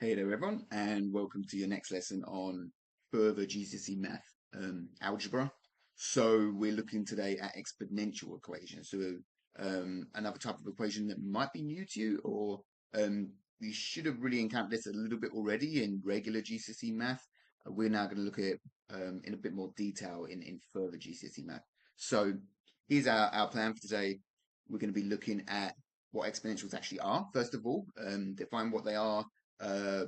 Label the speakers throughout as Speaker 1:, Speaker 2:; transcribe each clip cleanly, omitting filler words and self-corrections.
Speaker 1: Hey there, everyone, and welcome to your next lesson on further GCSE math algebra. So we're looking today at exponential equations. So another type of equation that might be new to you, or you should have really encountered this a little bit already in regular GCSE math. We're now going to look at it in a bit more detail in further GCSE math. So here's our plan for today. We're going to be looking at what exponentials actually are, first of all, define what they are,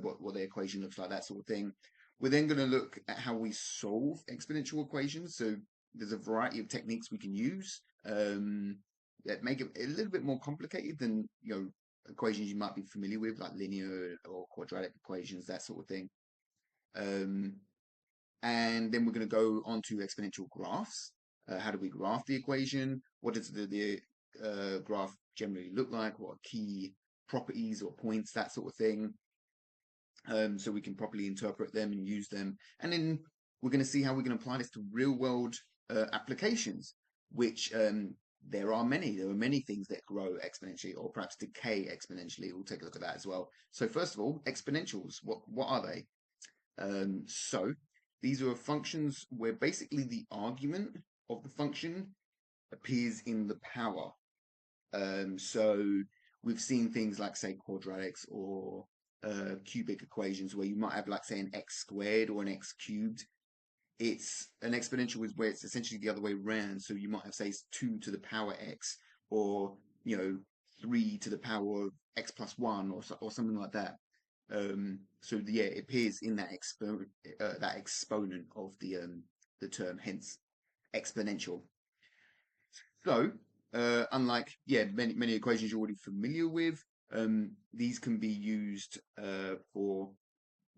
Speaker 1: what the equation looks like, that sort of thing. We're then going to look at how we solve exponential equations. So there's a variety of techniques we can use that make it a little bit more complicated than equations you might be familiar with, like linear or quadratic equations, that sort of thing. And then we're going to go on to exponential graphs. How do we graph the equation? What does the graph generally look like? What are key properties or points, that sort of thing. So we can properly interpret them and use them. And then we're going to see how we're going to apply this to real world applications, which there are many. There are many things that grow exponentially or perhaps decay exponentially. We'll take a look at that as well. So first of all, exponentials. What are they? So these are functions where basically the argument of the function appears in the power. So we've seen things like, say, quadratics or cubic equations where you might have, like, say, an x squared or an x cubed. It's an exponential is where it's essentially the other way around. So you might have, say, 2 to the power x, or 3 to the power of x plus 1, or something like that. So yeah, it appears in that exponent of the term, hence exponential. So, unlike many equations you're already familiar with, these can be used for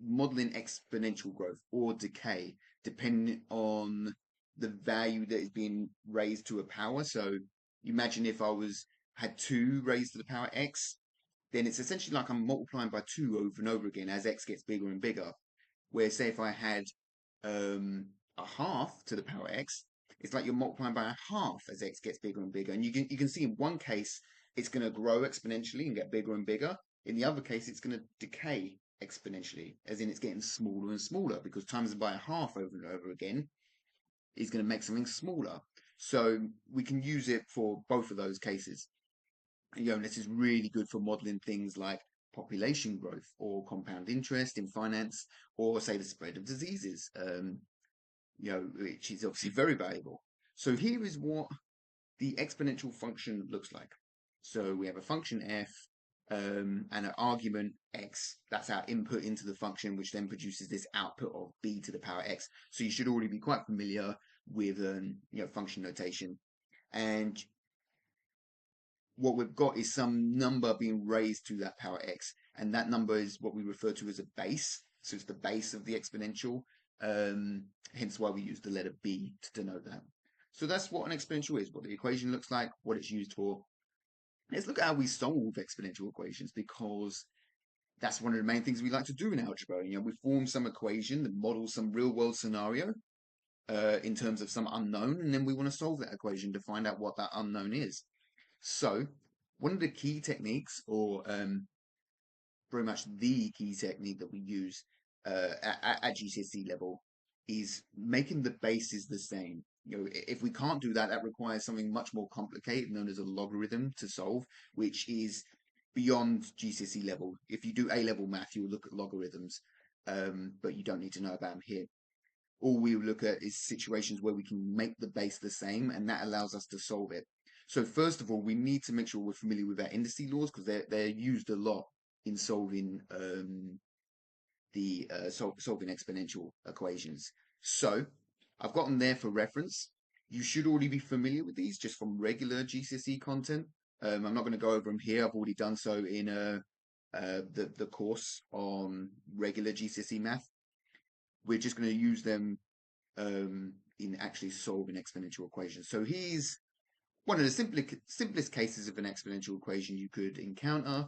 Speaker 1: modeling exponential growth or decay, depending on the value that is being raised to a power. So, imagine if I had 2 raised to the power x, then it's essentially like I'm multiplying by 2 over and over again as x gets bigger and bigger. Where, say, if I had a half to the power x, it's like you're multiplying by a half as x gets bigger and bigger. And you can see in one case it's going to grow exponentially and get bigger and bigger. In the other case, it's going to decay exponentially, as in it's getting smaller and smaller, because times by a half over and over again is going to make something smaller. So we can use it for both of those cases. This is really good for modeling things like population growth or compound interest in finance, or say the spread of diseases, which is obviously very valuable. So here is what the exponential function looks like. So we have a function f and an argument x. That's our input into the function, which then produces this output of b to the power x. So you should already be quite familiar with function notation. And what we've got is some number being raised to that power x, and that number is what we refer to as a base. So it's the base of the exponential, hence why we use the letter b to denote that. So that's what an exponential is, what the equation looks like, what it's used for. Let's look at how we solve exponential equations, because that's one of the main things we like to do in algebra. We form some equation that models some real world scenario in terms of some unknown, and then we want to solve that equation to find out what that unknown is. So one of the key techniques, or very much the key technique that we use at GCSE level, is making the bases the same. If we can't do that, that requires something much more complicated, known as a logarithm, to solve, which is beyond GCSE level. If you do A-level math, you'll look at logarithms, but you don't need to know about them here. All we look at is situations where we can make the base the same, and that allows us to solve it. So first of all, we need to make sure we're familiar with our indices laws, because they're used a lot in solving solving exponential equations. So I've got them there for reference. You should already be familiar with these just from regular GCSE content. I'm not going to go over them here. I've already done so in the course on regular GCSE math. We're just going to use them in actually solving exponential equations. So here's one of the simplest cases of an exponential equation you could encounter.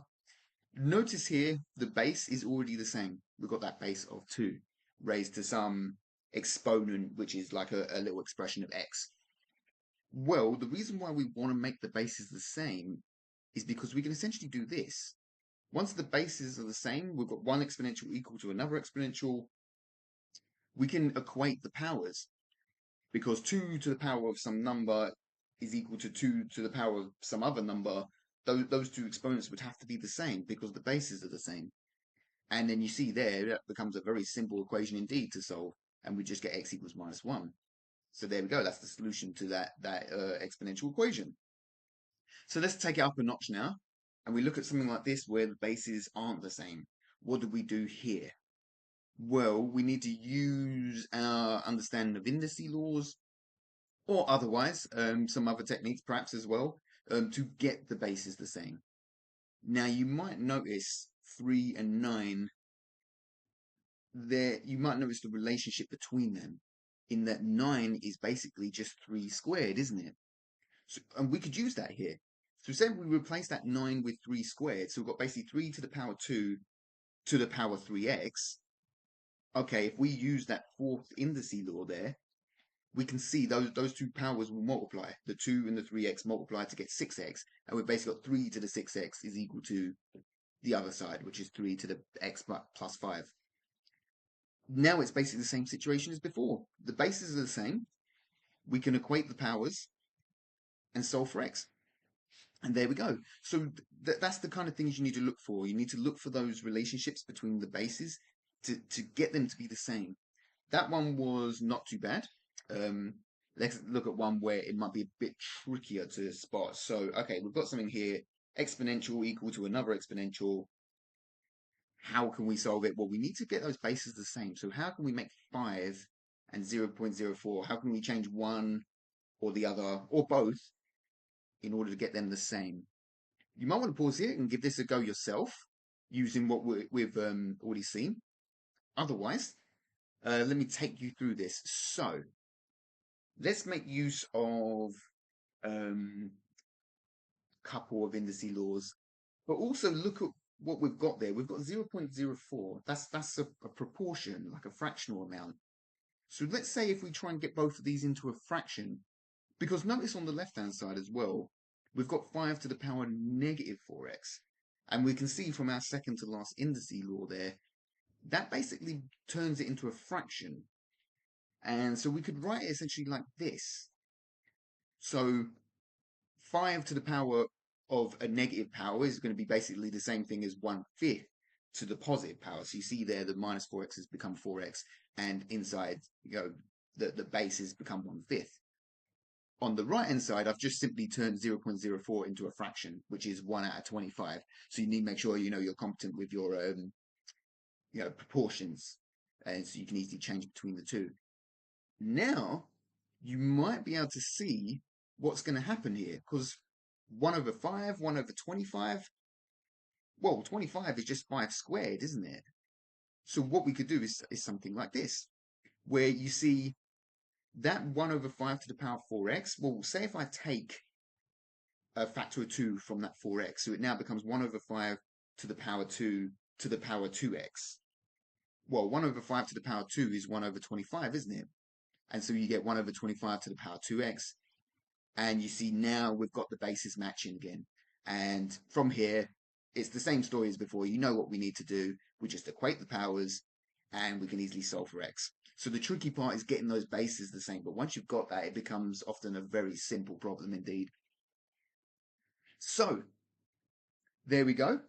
Speaker 1: Notice here the base is already the same. We've got that base of 2 raised to some exponent, which is like a little expression of x. Well, the reason why we want to make the bases the same is because we can essentially do this. Once the bases are the same, we've got one exponential equal to another exponential, we can equate the powers because 2 to the power of some number is equal to 2 to the power of some other number. Those two exponents would have to be the same because the bases are the same. And then you see there, that becomes a very simple equation indeed to solve. And we just get x equals -1. So there we go. That's the solution to that exponential equation. So let's take it up a notch now. And we look at something like this where the bases aren't the same. What do we do here? Well, we need to use our understanding of indice laws or otherwise, some other techniques perhaps as well, to get the bases the same. Now, you might notice 3 and 9 there, you might notice the relationship between them in that 9 is basically just 3 squared, isn't it? So, and we could use that here. So say we replace that 9 with 3 squared, so we've got basically 3 to the power 2 to the power 3x. Okay, if we use that fourth indice law there, we can see those two powers will multiply. The 2 and the 3x multiply to get 6x, and we've basically got 3 to the 6x is equal to the other side, which is 3 to the x plus 5. Now it's basically the same situation as before. The bases are the same. We can equate the powers and solve for x. And there we go. So that's the kind of things you need to look for. You need to look for those relationships between the bases to get them to be the same. That one was not too bad. Let's look at one where it might be a bit trickier to spot. So, okay, we've got something here, exponential equal to another exponential. How can we solve it? Well, we need to get those bases the same. So how can we make 5 and 0.04? How can we change one or the other or both in order to get them the same? You might want to pause here and give this a go yourself using what we've already seen. Otherwise, let me take you through this. So let's make use of a couple of indice laws, but also look at what we've got there. We've got 0.04. That's a proportion, like a fractional amount. So let's say if we try and get both of these into a fraction, because notice on the left-hand side as well, we've got 5 to the power -4x. And we can see from our second to last indice law there, that basically turns it into a fraction. And so we could write it essentially like this. So 5 to the power of a negative power is going to be basically the same thing as 1/5 to the positive power. So you see there the -4x has become 4x, and inside, the base has become 1/5. On the right hand side, I've just simply turned 0.04 into a fraction, which is 1 out of 25. So you need to make sure you're competent with your proportions, and so you can easily change between the two. Now you might be able to see what's going to happen here, because 1/5, 1/25. Well, 25 is just 5 squared, isn't it? So what we could do is something like this, where you see that 1/5 to the power 4x. Well, say if I take a factor of 2 from that 4x, so it now becomes 1/5 to the power 2 to the power 2x. Well, 1/5 to the power 2 is 1/25, isn't it? And so you get 1/25 to the power 2x. And you see now we've got the bases matching again. And from here, it's the same story as before. You know what we need to do. We just equate the powers and we can easily solve for x. So the tricky part is getting those bases the same. But once you've got that, it becomes often a very simple problem indeed. So there we go.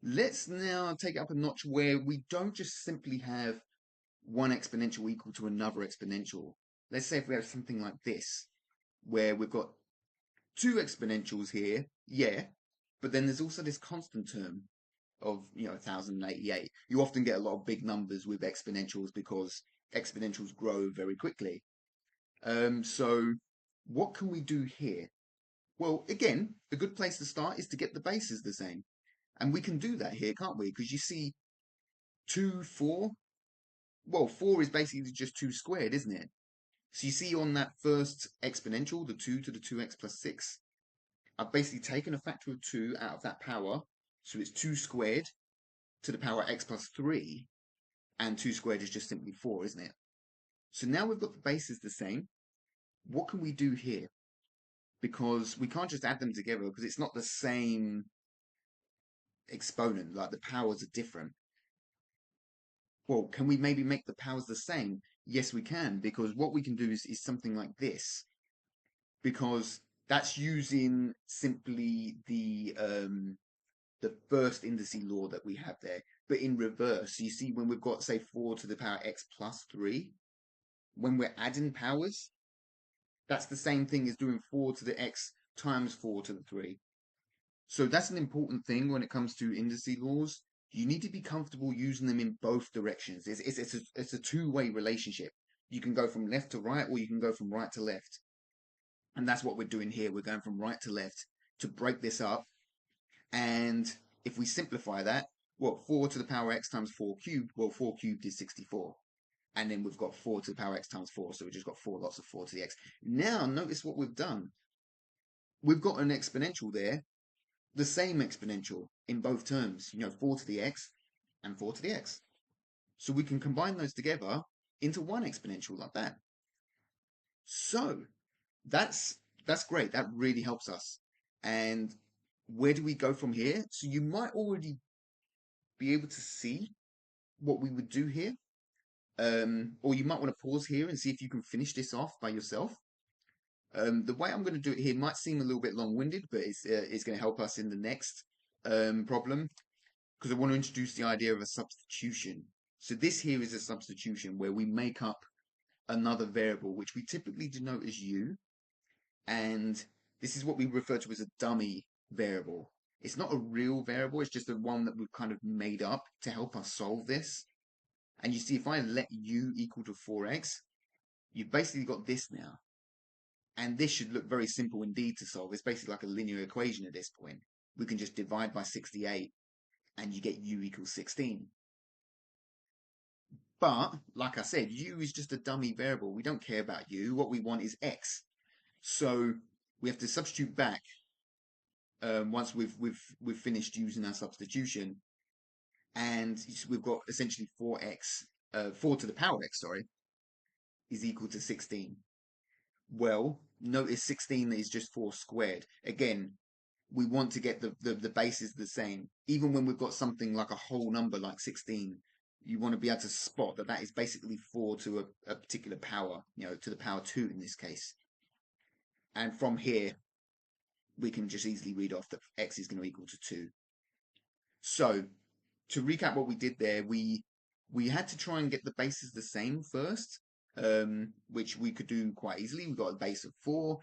Speaker 1: Let's now take it up a notch where we don't just simply have one exponential equal to another exponential. Let's say if we have something like this, where we've got 2 exponentials here, yeah, but then there's also this constant term of 1088. You often get a lot of big numbers with exponentials because exponentials grow very quickly. So what can we do here? Well, again, a good place to start is to get the bases the same. And we can do that here, can't we? Because you see 2, 4. Well, 4 is basically just 2 squared, isn't it? So you see on that first exponential, the 2 to the 2x plus 6, I've basically taken a factor of 2 out of that power. So it's 2 squared to the power x plus 3. And 2 squared is just simply 4, isn't it? So now we've got the bases the same. What can we do here? Because we can't just add them together because it's not the same exponent, like the powers are different. Well, can we maybe make the powers the same? Yes, we can, because what we can do is something like this, because that's using simply the first indice law that we have there, but in reverse. So you see, when we've got, say, 4 to the power x plus 3, when we're adding powers, that's the same thing as doing 4 to the x times 4 to the 3. So that's an important thing when it comes to indice laws. You need to be comfortable using them in both directions. It's a two-way relationship. You can go from left to right, or you can go from right to left. And that's what we're doing here. We're going from right to left to break this up. And if we simplify that, what, 4 to the power x times 4 cubed? Well, 4 cubed is 64. And then we've got 4 to the power x times 4. So we've just got 4 lots of 4 to the x. Now, notice what we've done. We've got an exponential there, the same exponential in both terms, 4 to the x and 4 to the x. So we can combine those together into one exponential like that. So that's great. That really helps us. And where do we go from here? So you might already be able to see what we would do here. Or you might want to pause here and see if you can finish this off by yourself. The way I'm going to do it here might seem a little bit long-winded, but it's going to help us in the next problem, because I want to introduce the idea of a substitution. So this here is a substitution where we make up another variable, which we typically denote as u, and this is what we refer to as a dummy variable. It's not a real variable, it's just the one that we've kind of made up to help us solve this. And you see, if I let u equal to 4x, you've basically got this now. And this should look very simple indeed to solve. It's basically like a linear equation at this point. We can just divide by 68 and you get u equals 16. But, like I said, u is just a dummy variable. We don't care about u. What we want is x. So we have to substitute back once we've finished using our substitution. And we've got essentially 4x, 4 to the power x, sorry, is equal to 16. Well, notice 16 is just 4 squared. Again, we want to get the bases the same. Even when we've got something like a whole number like 16, you want to be able to spot that that is basically 4 to a particular power, to the power 2 in this case. And from here, we can just easily read off that x is going to equal to 2. So, to recap what we did there, we had to try and get the bases the same first, which we could do quite easily. We got a base of 4,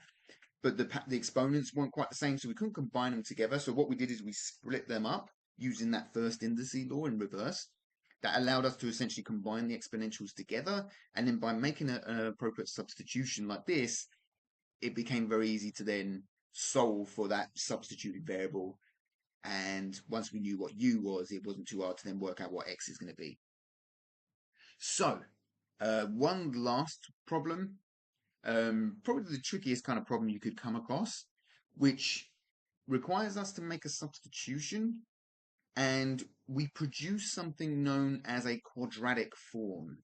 Speaker 1: but the exponents weren't quite the same, so we couldn't combine them together. So what we did is we split them up using that first indice law in reverse. That allowed us to essentially combine the exponentials together, and then by making an appropriate substitution like this, it became very easy to then solve for that substituted variable. And once we knew what u was, it wasn't too hard to then work out what x is going to be. So, one last problem, probably the trickiest kind of problem you could come across, which requires us to make a substitution, and we produce something known as a quadratic form.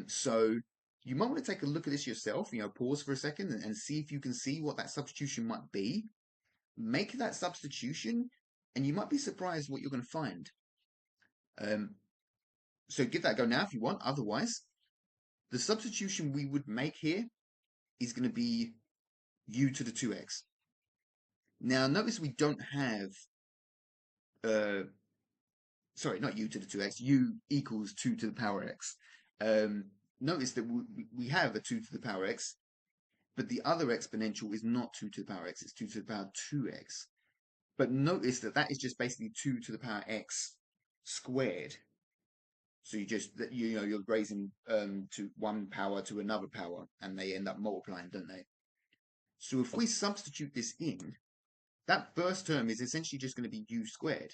Speaker 1: So you might want to take a look at this yourself, pause for a second and see if you can see what that substitution might be. Make that substitution, and you might be surprised what you're going to find. So give that a go now if you want. Otherwise, the substitution we would make here is going to be u to the 2x. Now, notice we don't have, sorry, not u to the 2x, u equals 2 to the power x. Notice that we have a 2 to the power x, but the other exponential is not 2 to the power x, it's 2 to the power 2x. But notice that that is just basically 2 to the power x squared. So you're raising to one power to another power, and they end up multiplying, don't they? So if we substitute this in, that first term is essentially just going to be u squared.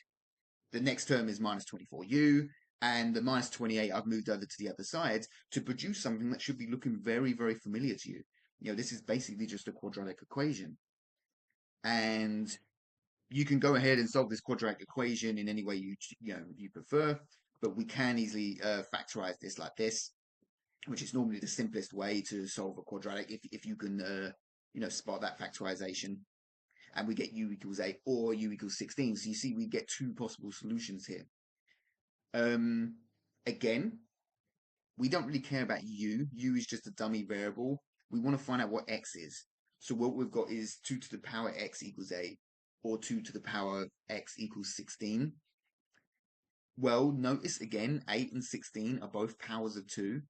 Speaker 1: The next term is minus 24u, and the minus 28 I've moved over to the other side to produce something that should be looking very, very familiar to you. This is basically just a quadratic equation. And you can go ahead and solve this quadratic equation in any way you prefer, but we can easily factorize this like this, which is normally the simplest way to solve a quadratic if you can spot that factorization. and we get u equals 8 or u equals 16. So you see we get two possible solutions here. Um, Again, we don't really care about u. U is just a dummy variable. We want to find out what x is. So what we've got is 2 to the power x equals 8 or 2 to the power x equals 16. Well, notice again, 8 and 16 are both powers of 2.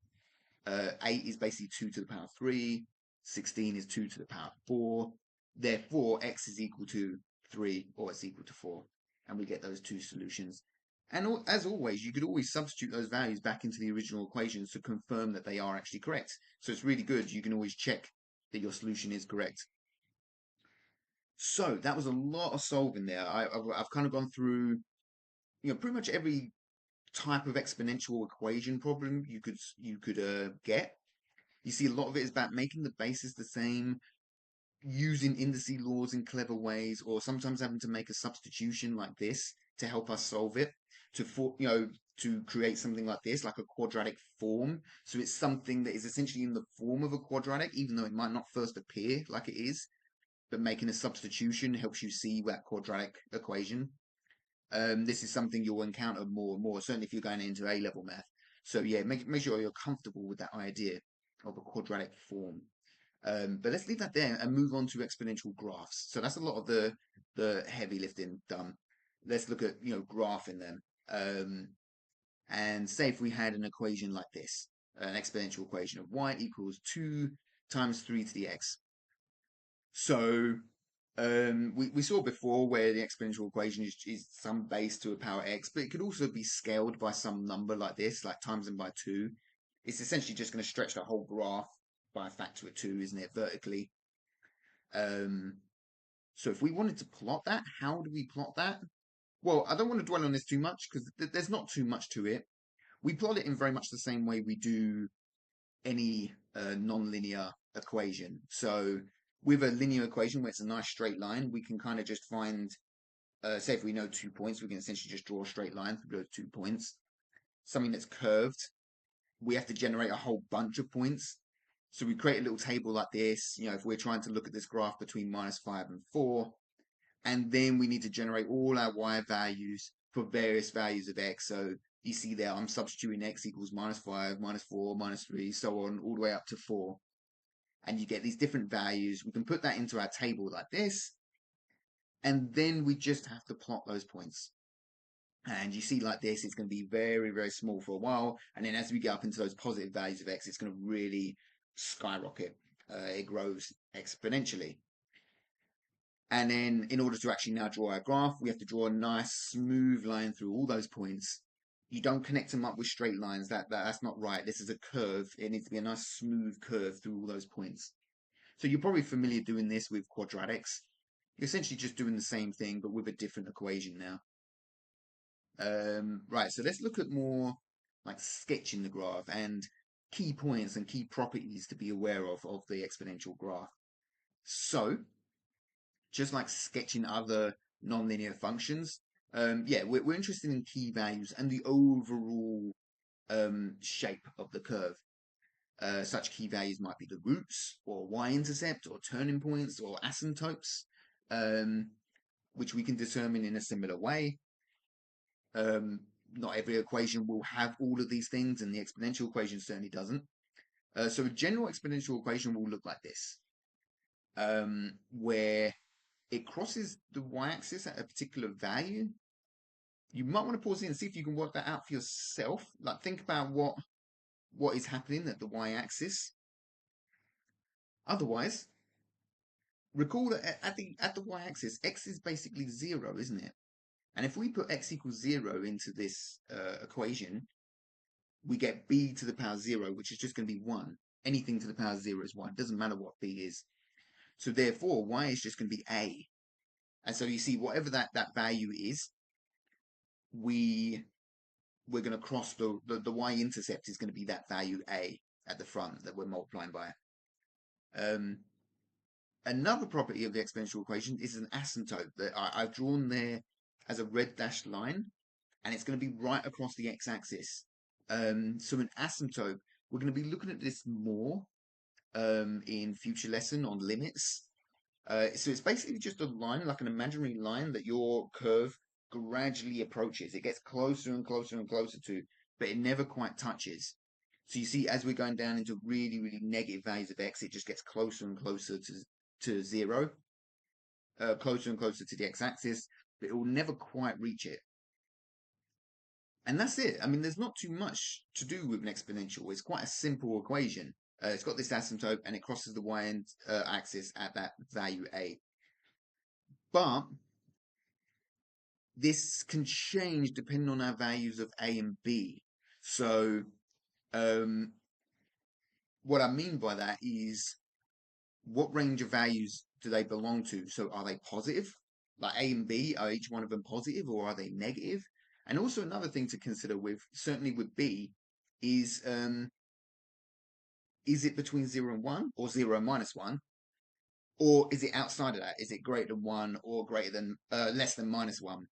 Speaker 1: 8 is basically 2 to the power 3. 16 is 2 to the power 4. Therefore, x is equal to 3 or it's equal to 4. And we get those two solutions. And as always, you could always substitute those values back into the original equations to confirm that they are actually correct. So it's really good. You can always check that your solution is correct. So that was a lot of solving there. I've kind of gone through, pretty much every type of exponential equation problem you could get. You see, a lot of it is about making the basis the same, using indice laws in clever ways, or sometimes having to make a substitution like this to help us solve it, to create something like this, like a quadratic form. So it's something that is essentially in the form of a quadratic, even though it might not first appear like it is, but making a substitution helps you see that quadratic equation. This is something you'll encounter more and more, certainly if you're going into A-level math. So yeah, make sure you're comfortable with that idea of a quadratic form. But let's leave that there and move on to exponential graphs. So that's a lot of the heavy lifting done. Let's look at graphing them. And say if we had an equation like this, an exponential equation of y equals 2 times 3 to the x. So we saw before where the exponential equation is some base to a power x, but it could also be scaled by some number like this, like times them by 2. It's essentially just going to stretch the whole graph by a factor of 2, isn't it, vertically? So if we wanted to plot that, how do we plot that? Well, I don't want to dwell on this too much because there's not too much to it. We plot it in very much the same way we do any non-linear equation. So with a linear equation where it's a nice straight line, we can kind of just find, say if we know 2 points, we can essentially just draw a straight line through those 2 points. Something that's curved, we have to generate a whole bunch of points. So we create a little table like this, if we're trying to look at this graph between -5 and 4, and then we need to generate all our y values for various values of x. So you see there, I'm substituting x equals -5, -4, -3, so on, all the way up to 4. And you get these different values. We can put that into our table like this, and then we just have to plot those points. And you see like this, it's going to be very, very small for a while. And then as we get up into those positive values of x, it's going to really skyrocket. It grows exponentially. And then in order to actually now draw our graph, we have to draw a nice smooth line through all those points. You don't connect them up with straight lines. That's not right. This is a curve. It needs to be a nice smooth curve through all those points. So you're probably familiar doing this with quadratics. You're essentially just doing the same thing, but with a different equation now. Right, so let's look at more like sketching the graph and key points and key properties to be aware of the exponential graph. So, just like sketching other nonlinear functions, yeah, we're interested in key values and the overall shape of the curve. Such key values might be the roots or y-intercept or turning points or asymptotes, which we can determine in a similar way. Not every equation will have all of these things, and the exponential equation certainly doesn't. So a general exponential equation will look like this, where it crosses the y-axis at a particular value. You might want to pause it and see if you can work that out for yourself. Like think about what is happening at the y-axis. Otherwise, recall that at the y-axis, x is basically 0, isn't it? And if we put x equals 0 into this equation, we get b to the power 0, which is just going to be 1. Anything to the power 0 is 1. It doesn't matter what b is. So therefore, y is just going to be a. And so you see, whatever that value is, we're going to cross the y-intercept is going to be that value a at the front that we're multiplying by. Another property of the exponential equation is an asymptote that I've drawn there as a red dashed line, and it's going to be right across the x-axis. So an asymptote, we're going to be looking at this more in future lesson on limits. So it's basically just a line, like an imaginary line that your curve gradually approaches. It gets closer and closer and closer to, but it never quite touches. So you see, as we're going down into really, really negative values of x, it just gets closer and closer to zero, closer and closer to the x-axis, but it will never quite reach it. And that's it. I mean, there's not too much to do with an exponential. It's quite a simple equation. It's got this asymptote and it crosses the y-axis at that value a. But this can change depending on our values of a and b. So um, what I mean by that is what range of values do they belong to? So are they positive? Like a and b, are each one of them positive or are they negative? And also another thing to consider with certainly with b is it between 0 and 1 or 0 and minus 1? Or is it outside of that? Is it greater than 1 or greater than less than minus 1?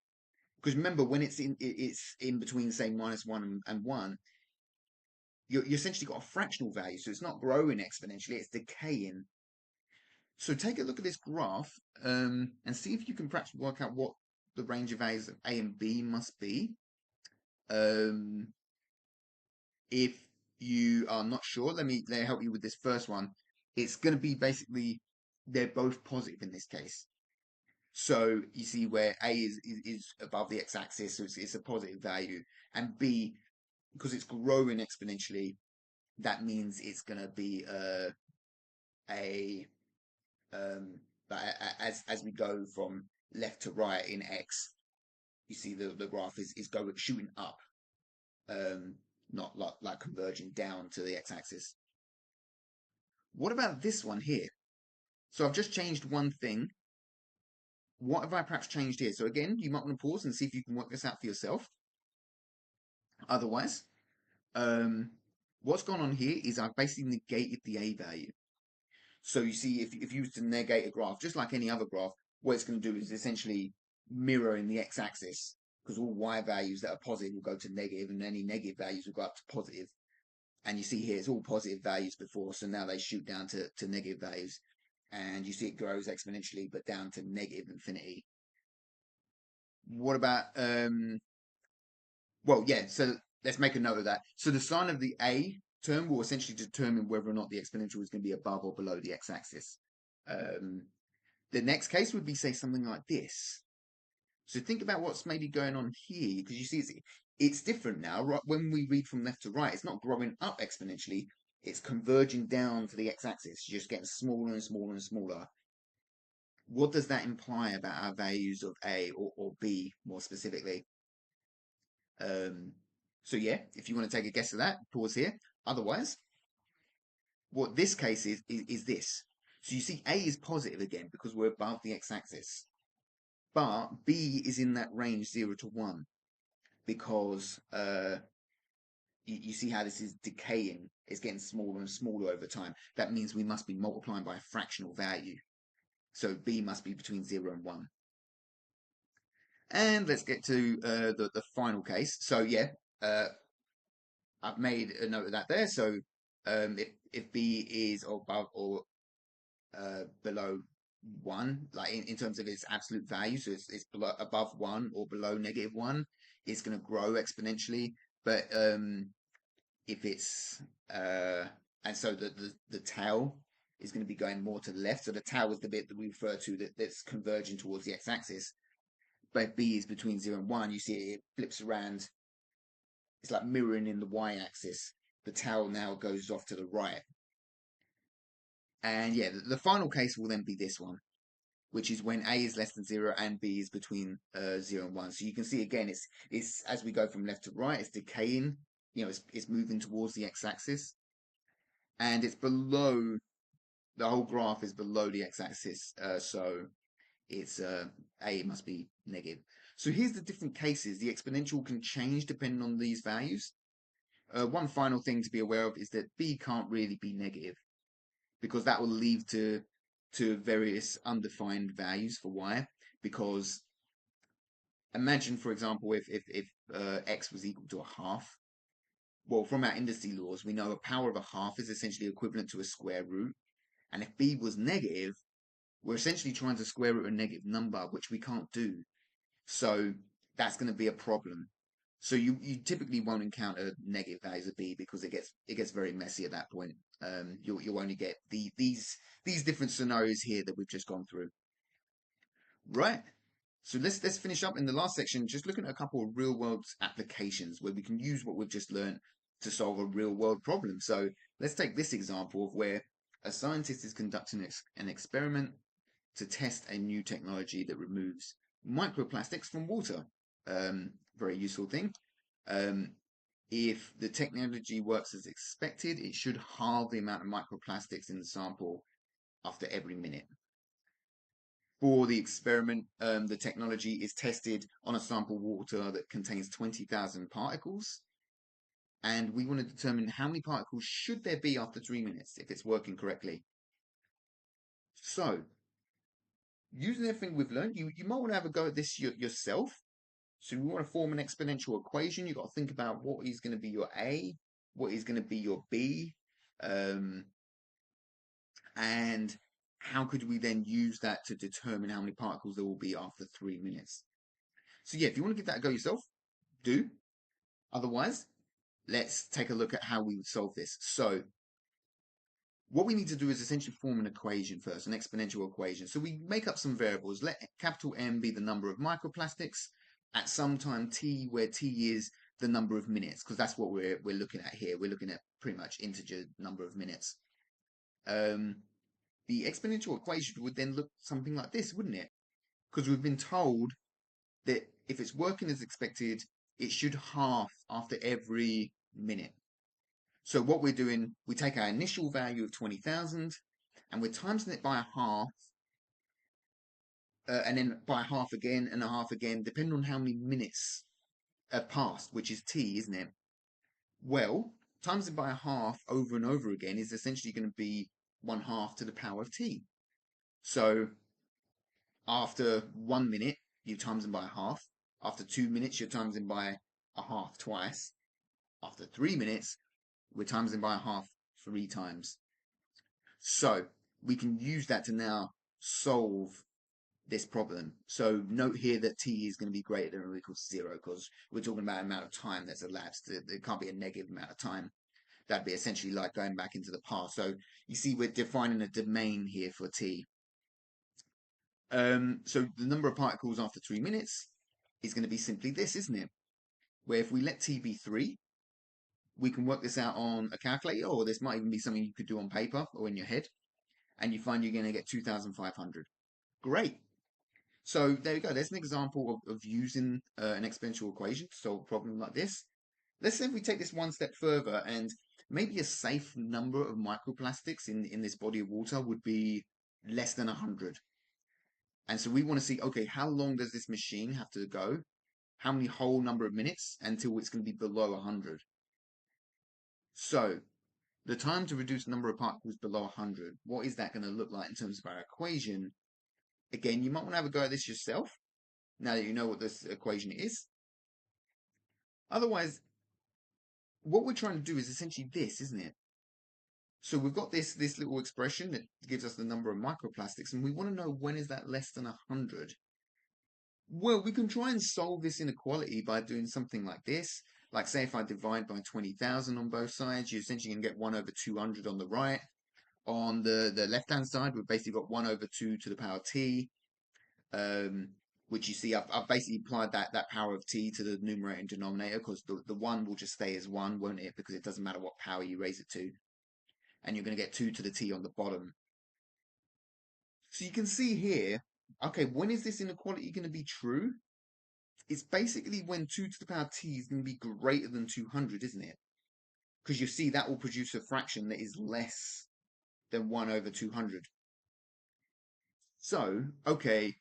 Speaker 1: Because remember, when it's in between, say, minus 1 and 1, you essentially got a fractional value. So it's not growing exponentially, it's decaying. So take a look at this graph and see if you can perhaps work out what the range of values of A and B must be. Um, if you are not sure, let me help you with this first one. It's going to be basically, they're both positive in this case. So you see where A is above the x-axis, so it's a positive value. And B, because it's growing exponentially, that means it's going to be a as we go from left to right in X, you see the graph is going shooting up, not like converging down to the x-axis. What about this one here? So I've just changed one thing. What have I perhaps changed here? So again, you might want to pause and see if you can work this out for yourself. Otherwise, what's gone on here is I've basically negated the A value. So you see, if you was to negate a graph, just like any other graph, what it's going to do is essentially mirror in the x-axis, because all y values that are positive will go to negative, and any negative values will go up to positive. And you see here, it's all positive values before, so now they shoot down to negative values. And you see it grows exponentially, but down to negative infinity. What about, well, yeah, so let's make a note of that. So the sign of the A term will essentially determine whether or not the exponential is going to be above or below the x-axis. The next case would be, say, something like this. So think about what's maybe going on here, because you see it's different now. Right? When we read from left to right, it's not growing up exponentially. It's converging down to the x-axis, just getting smaller and smaller and smaller. What does that imply about our values of A or B more specifically? So yeah, if you want to take a guess at that, pause here. Otherwise, what this case is this. So you see A is positive again because we're above the x-axis. But B is in that range 0 to 1 because you see how this is decaying. It's getting smaller and smaller over time. That means we must be multiplying by a fractional value. So B must be between 0 and 1. And let's get to the final case. So yeah, I've made a note of that there. So if B is above or below 1, like in terms of its absolute value, so it's below, above 1 or below negative 1, it's going to grow exponentially. But if it's and so the tail is going to be going more to the left. So the tail is the bit that we refer to that's converging towards the x-axis. But if B is between 0 and 1, you see it flips around. It's like mirroring in the y-axis. The tail now goes off to the right. And yeah, the final case will then be this one, which is when A is less than 0 and B is between 0 and 1. So you can see again, it's as we go from left to right, it's decaying. You know, it's moving towards the x-axis, and it's below. The whole graph is below the x-axis, so it's A must be negative. So here's the different cases. The exponential can change depending on these values. One final thing to be aware of is that B can't really be negative because that will lead to various undefined values for y. Because imagine, for example, if x was equal to a half. Well, from our indices laws, we know a power of a half is essentially equivalent to a square root. And if b was negative, we're essentially trying to square root a negative number, which we can't do. So that's going to be a problem. So you typically won't encounter negative values of b because it gets very messy at that point. You'll only get these different scenarios here that we've just gone through. Right. So let's finish up in the last section, just looking at a couple of real world applications where we can use what we've just learned to solve a real world problem. So let's take this example of where a scientist is conducting an experiment to test a new technology that removes microplastics from water. Very useful thing. If the technology works as expected, it should halve the amount of microplastics in the sample after every minute. For the experiment, the technology is tested on a sample water that contains 20,000 particles. And we want to determine how many particles should there be after 3 minutes if it's working correctly. So, using everything we've learned, you might want to have a go at this yourself. So we want to form an exponential equation. You've got to think about what is going to be your A, what is going to be your B, and how could we then use that to determine how many particles there will be after 3 minutes. So yeah, if you want to give that a go yourself, do. Otherwise, let's take a look at how we would solve this. So what we need to do is essentially form an equation first, an exponential equation. So we make up some variables. Let capital M be the number of microplastics at some time t, where t is the number of minutes, because that's what we're looking at here. We're looking at pretty much integer number of minutes. The exponential equation would then look something like this, wouldn't it? Because we've been told that if it's working as expected, it should half after every minute. So what we're doing, we take our initial value of 20,000 and we're timesing it by a half, and then by a half again and a half again, depending on how many minutes have passed, which is t, isn't it? Well, times it by a half over and over again is essentially going to be 1/2 to the power of t. So after 1 minute, you times them by a half. After 2 minutes, you're times them by a half twice. After 3 minutes, we're times them by a half 3 times. So we can use that to now solve this problem. So note here that t is going to be greater than or equal to 0 because we're talking about the amount of time that's elapsed. There can't be a negative amount of time. That'd be essentially like going back into the past. So you see we're defining a domain here for t. So the number of particles after 3 minutes is going to be simply this, isn't it? Where if we let t be 3, we can work this out on a calculator, or this might even be something you could do on paper or in your head, and you find you're going to get 2,500. Great. So there you go. There's an example of using an exponential equation to solve a problem like this. Let's say if we take this one step further, and maybe a safe number of microplastics in this body of water would be less than 100. And so we want to see, okay, how long does this machine have to go? How many whole number of minutes until it's going to be below 100? So the time to reduce the number of particles below 100, what is that going to look like in terms of our equation? Again, you might want to have a go at this yourself, now that you know what this equation is. Otherwise, what we're trying to do is essentially this, isn't it? So we've got this little expression that gives us the number of microplastics, and we want to know when is that less than 100. Well, we can try and solve this inequality by doing something like this. Like say if I divide by 20,000 on both sides, you essentially can get 1 over 200 on the right. On the left-hand side, we've basically got 1 over 2 to the power t, which you see, I've basically applied that power of t to the numerator and denominator because the 1 will just stay as 1, won't it? Because it doesn't matter what power you raise it to. And you're going to get 2 to the t on the bottom. So you can see here, okay, when is this inequality going to be true? It's basically when 2 to the power t is going to be greater than 200, isn't it? Because you see that will produce a fraction that is less than 1 over 200. So, okay,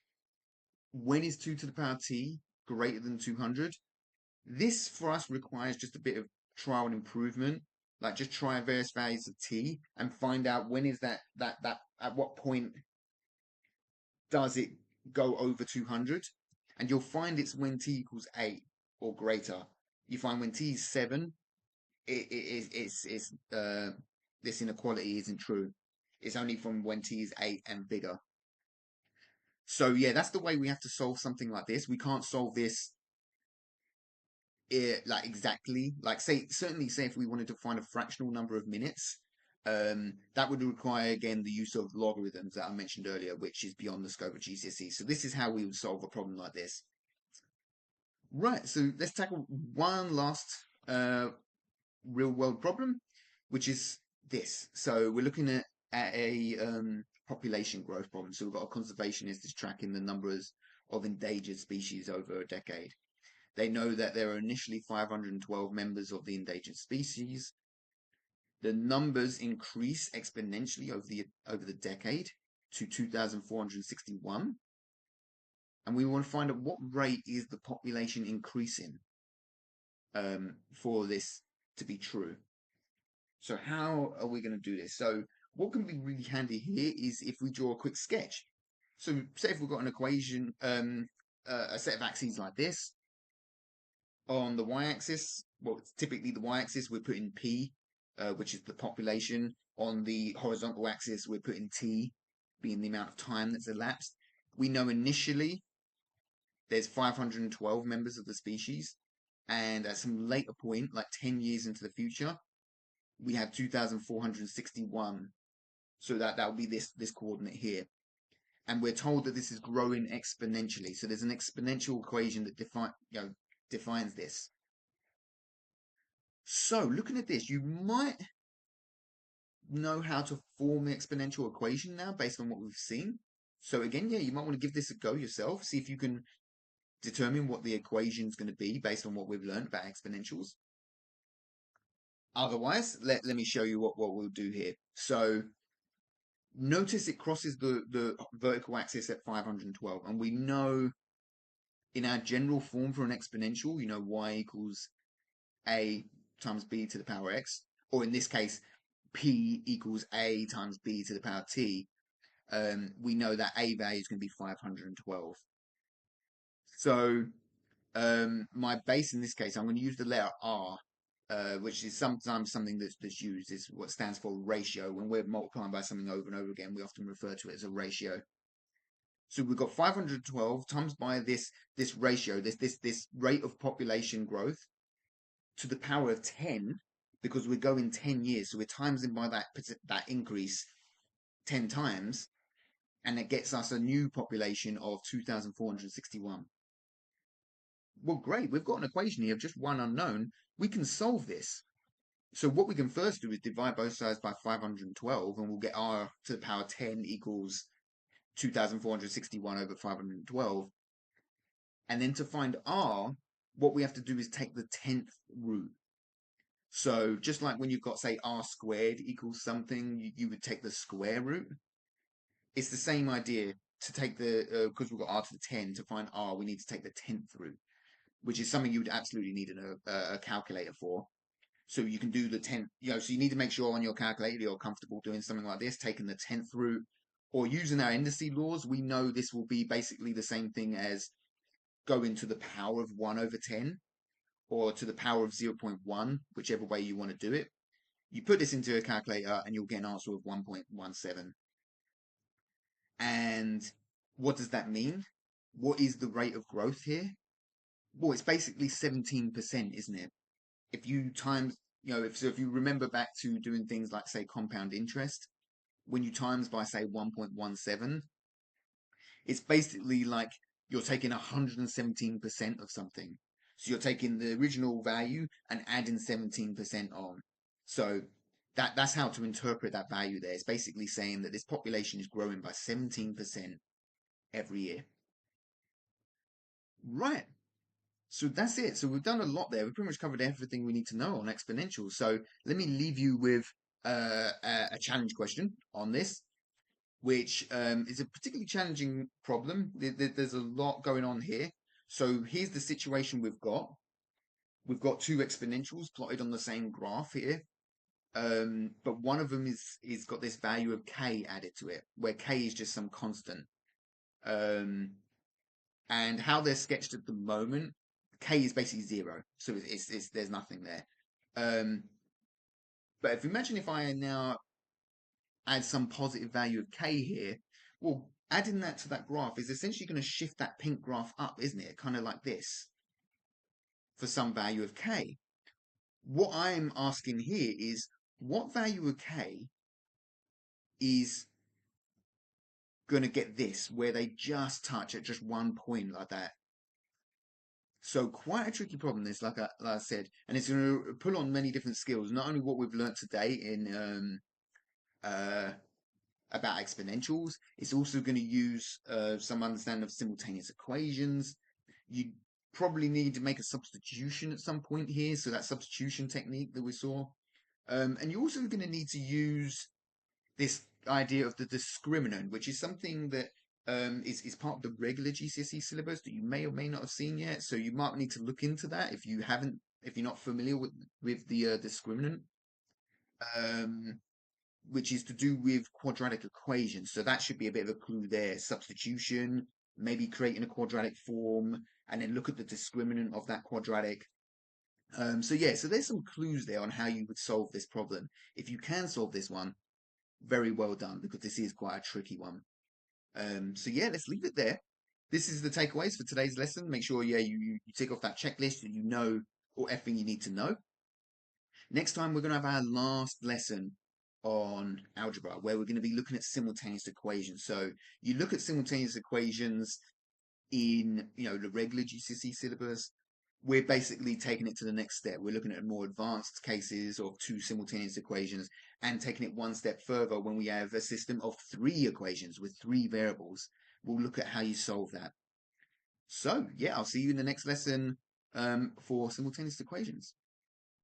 Speaker 1: when is 2 to the power t greater than 200? This for us requires just a bit of trial and improvement. Like just try various values of t and find out when is that at what point does it go over 200? And you'll find it's when t equals 8 or greater. You find when t is 7, this inequality isn't true. It's only from when t is 8 and bigger. So yeah, that's the way we have to solve something like this. We can't solve this like exactly. Like say, certainly say if we wanted to find a fractional number of minutes, that would require again the use of logarithms that I mentioned earlier, which is beyond the scope of GCSE. So this is how we would solve a problem like this. Right, so let's tackle one last real world problem, which is this. So we're looking at a population growth problem. So we've got a conservationist is tracking the numbers of endangered species over a decade. They know that there are initially 512 members of the endangered species. The numbers increase exponentially over the decade to 2,461. And we want to find out what rate is the population increasing for this to be true. So how are we going to do this? So what can be really handy here is if we draw a quick sketch. So say if we've got an equation, a set of axes like this. On the y-axis, well, it's typically the y-axis, we're putting P, which is the population. On the horizontal axis, we're putting T, being the amount of time that's elapsed. We know initially there's 512 members of the species, and at some later point, like 10 years into the future, we have 2,461. So that would be this coordinate here. And we're told that this is growing exponentially. So there's an exponential equation that defines this. So looking at this, you might know how to form the exponential equation now based on what we've seen. So again, yeah, you might want to give this a go yourself. See if you can determine what the equation is going to be based on what we've learned about exponentials. Otherwise, let me show you what we'll do here. So notice it crosses the vertical axis at 512. And we know in our general form for an exponential, you know, y equals a times b to the power x, or in this case, p equals a times b to the power t. We know that a value is going to be 512. So my base in this case, I'm going to use the letter r, which is sometimes something that's used, is what stands for ratio. When we're multiplying by something over and over again, we often refer to it as a ratio. So we've got 512 times by this ratio, this rate of population growth to the power of 10, because we're going 10 years. So we're timesing by that increase 10 times, and it gets us a new population of 2,461. Well, great. We've got an equation here of just one unknown. We can solve this. So what we can first do is divide both sides by 512, and we'll get r to the power 10 equals 2,461 over 512. And then to find r, what we have to do is take the 10th root. So just like when you've got, say, r squared equals something, you would take the square root. It's the same idea to take the, because we've got r to the 10, to find r, we need to take the 10th root, which is something you would absolutely need a calculator for. So you can do the 10th, so you need to make sure on your calculator you're comfortable doing something like this, taking the 10th root, or using our indices laws. We know this will be basically the same thing as going to the power of 1 over 10, or to the power of 0.1, whichever way you want to do it. You put this into a calculator and you'll get an answer of 1.17. And what does that mean? What is the rate of growth here? Well, it's basically 17%, isn't it? If you times, if you remember back to doing things like, say, compound interest, when you times by, say, 1.17, it's basically like you're taking 117% of something. So you're taking the original value and adding 17% on. So that's how to interpret that value there. It's basically saying that this population is growing by 17% every year. Right. So that's it. So we've done a lot there. We've pretty much covered everything we need to know on exponential. So let me leave you with a challenge question on this, which is a particularly challenging problem. There's a lot going on here. So here's the situation we've got. We've got two exponentials plotted on the same graph here. But one of them is got this value of k added to it, where k is just some constant. And how they're sketched at the moment, k is basically 0, so it's there's nothing there. But if I now add some positive value of k here, well, adding that to that graph is essentially going to shift that pink graph up, isn't it? Kind of like this for some value of k. What I'm asking here is what value of k is going to get this where they just touch at just one point like that. So quite a tricky problem this, like I said, and it's going to pull on many different skills. Not only what we've learned today in uh, about exponentials, it's also going to use some understanding of simultaneous equations. You probably need to make a substitution at some point here, so that substitution technique that we saw. And you're also going to need to use this idea of the discriminant, which is something that is part of the regular GCSE syllabus that you may or may not have seen yet. So you might need to look into that if you haven't, if you're not familiar with the discriminant, um, which is to do with quadratic equations. So that should be a bit of a clue there. Substitution, maybe creating a quadratic form, and then look at the discriminant of that quadratic. So yeah, so there's some clues there on how you would solve this problem. If you can solve this one, very well done, because this is quite a tricky one. So yeah, let's leave it there. This is the takeaways for today's lesson. Make sure, yeah, you tick off that checklist and you know all everything you need to know. Next time, we're going to have our last lesson on algebra, where we're going to be looking at simultaneous equations. So you look at simultaneous equations in, the regular GCSE syllabus. We're basically taking it to the next step. We're looking at more advanced cases of two simultaneous equations and taking it one step further when we have a system of three equations with three variables. We'll look at how you solve that. So, yeah, I'll see you in the next lesson for simultaneous equations.